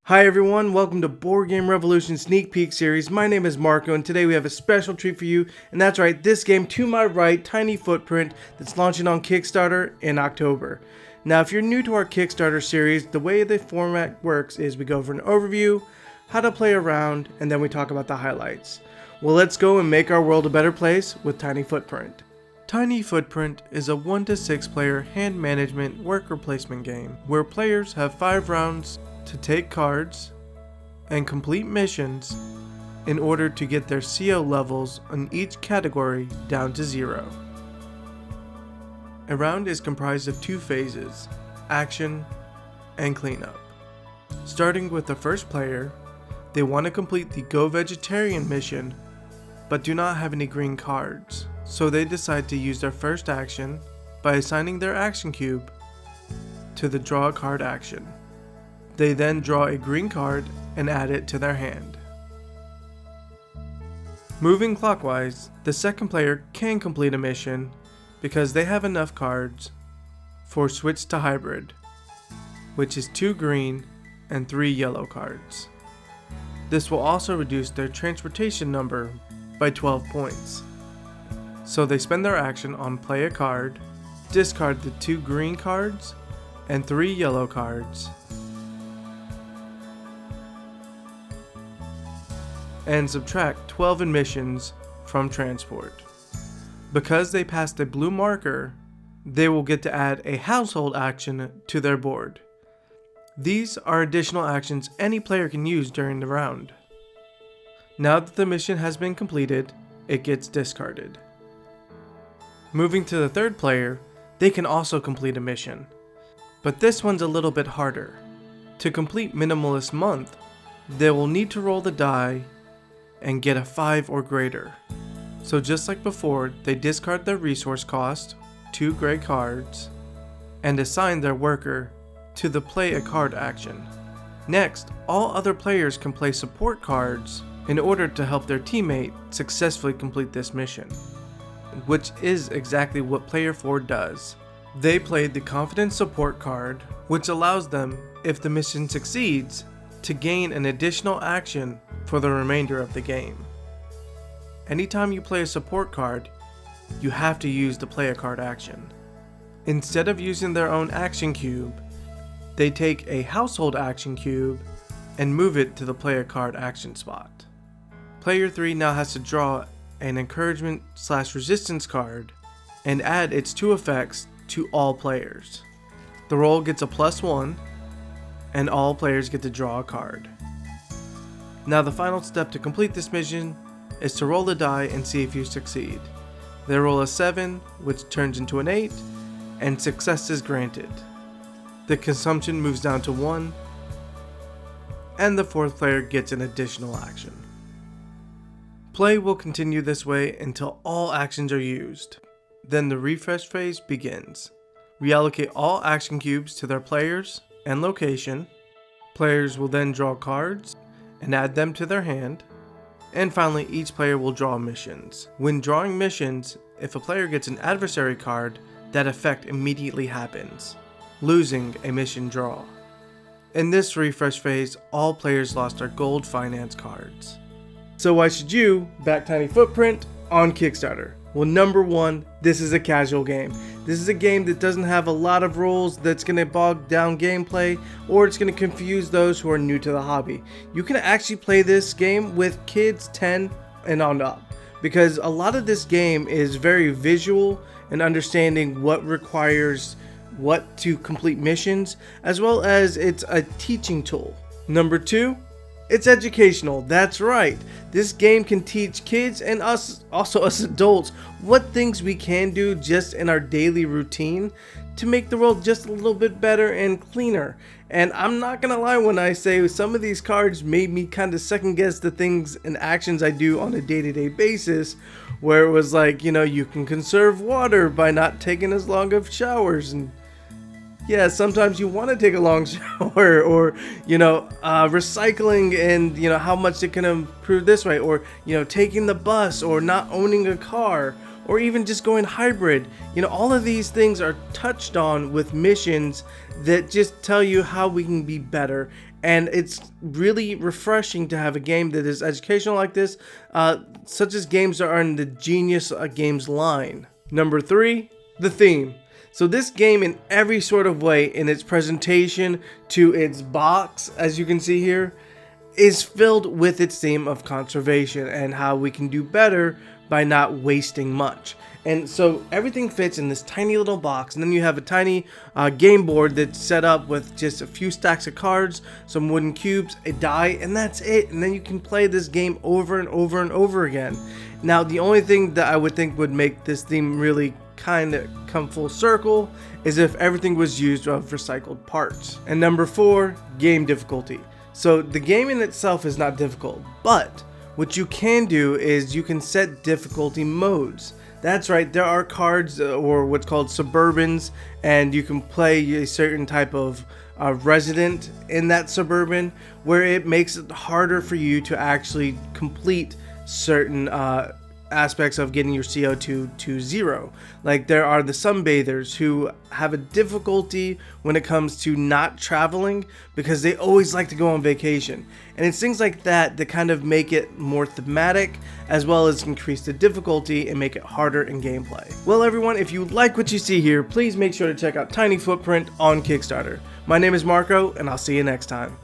Hi everyone, welcome to Board Game Revolution Sneak Peek Series. My name is Marco and today we have a special treat for you, and that's right, this game to my right, Tiny Footprint, that's launching on Kickstarter in October. Now if you're new to our Kickstarter series, the way the format works is we go over an overview, how to play around, and then we talk about the highlights. Well, let's go and make our world a better place with Tiny Footprint. Tiny Footprint is a 1 to 6 player hand management worker placement game where players have 5 rounds to take cards and complete missions in order to get their CO levels on each category down to 0. A round is comprised of 2 phases, action and cleanup. Starting with the first player, they want to complete the Go Vegetarian mission but do not have any green cards, so they decide to use their first action by assigning their action cube to the Draw a Card action. They then draw a green card and add it to their hand. Moving clockwise, the second player can complete a mission because they have enough cards for Switch to Hybrid, which is 2 green and 3 yellow cards. This will also reduce their transportation number by 12 points. So they spend their action on play a card, discard the 2 green cards and 3 yellow cards, and subtract 12 admissions from transport. Because they passed a blue marker, they will get to add a household action to their board. These are additional actions any player can use during the round. Now that the mission has been completed, it gets discarded. Moving to the third player, they can also complete a mission, but this one's a little bit harder. To complete Minimalist Month, they will need to roll the die and get a 5 or greater. So just like before, they discard their resource cost, 2 gray cards, and assign their worker to the play a card action. Next, all other players can play support cards in order to help their teammate successfully complete this mission, which is exactly what player 4 does. They played the Confidence Support card, which allows them, if the mission succeeds, to gain an additional action for the remainder of the game. Anytime you play a support card, you have to use the play a card action. Instead of using their own action cube, they take a household action cube and move it to the play a card action spot. Player 3 now has to draw an encouragement/resistance card and add its 2 effects to all players. The roll gets a +1 and all players get to draw a card. Now the final step to complete this mission is to roll the die and see if you succeed. They roll a 7, which turns into an 8, and success is granted. The consumption moves down to 1, and the 4th player gets an additional action. Play will continue this way until all actions are used. Then the refresh phase begins. Reallocate all action cubes to their players and location. Players will then draw cards and add them to their hand. And finally, each player will draw missions. When drawing missions, if a player gets an adversary card, that effect immediately happens, losing a mission draw. In this refresh phase, all players lost their gold finance cards. So why should you back Tiny Footprint on Kickstarter? Well, number 1, this is a casual game. This is a game that doesn't have a lot of rules that's going to bog down gameplay, or it's going to confuse those who are new to the hobby. You can actually play this game with kids 10 and on up, because a lot of this game is very visual and understanding what requires what to complete missions, as well as it's a teaching tool. Number 2, it's educational. That's right. This game can teach kids and us adults what things we can do just in our daily routine to make the world just a little bit better and cleaner. And I'm not gonna lie when I say some of these cards made me kind of second guess the things and actions I do on a day-to-day basis, where it was like, you can conserve water by not taking as long of showers, and yeah, sometimes you want to take a long shower, or, recycling and, how much it can improve this way, or, taking the bus, or not owning a car, or even just going hybrid. All of these things are touched on with missions that just tell you how we can be better And it's really refreshing to have a game that is educational like this, such as games that are in the Genius Games line. Number 3, the theme. So this game, in every sort of way, in its presentation to its box, as you can see here, is filled with its theme of conservation and how we can do better by not wasting much. And so everything fits in this tiny little box, and then you have a tiny game board that's set up with just a few stacks of cards, some wooden cubes, a die, and that's it. And then you can play this game over and over and over again. Now, the only thing that I would think would make this theme really kind of come full circle is if everything was used of recycled parts. And number 4, game difficulty. So the game in itself is not difficult, but what you can do is you can set difficulty modes. That's right, there are cards or what's called suburbans, and you can play a certain type of resident in that suburban where it makes it harder for you to actually complete certain aspects of getting your CO2 to 0. Like there are the sunbathers who have a difficulty when it comes to not traveling because they always like to go on vacation. And it's things like that that kind of make it more thematic, as well as increase the difficulty and make it harder in gameplay. Well everyone, if you like what you see here, please make sure to check out Tiny Footprint on Kickstarter. My name is Marco, and I'll see you next time.